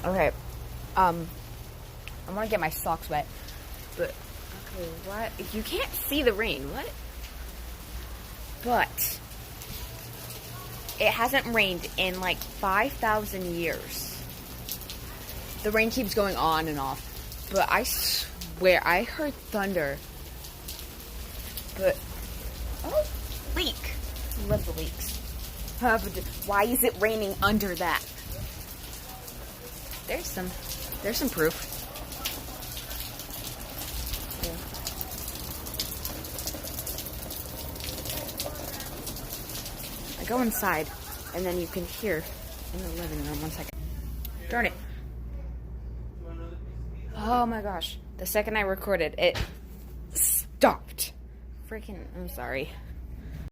Okay, I'm gonna get my socks wet, but, okay, what? You can't see the rain, what? But, it hasn't rained in like 5,000 years. The rain keeps going on and off, but I swear, I heard thunder. But, oh, leak. I love the leaks. But why is it raining under that? There's some proof. Yeah. I go inside, and then you can hear in the living room. 1 second. Darn it. Oh my gosh. The second I recorded, it stopped. Freaking, I'm sorry.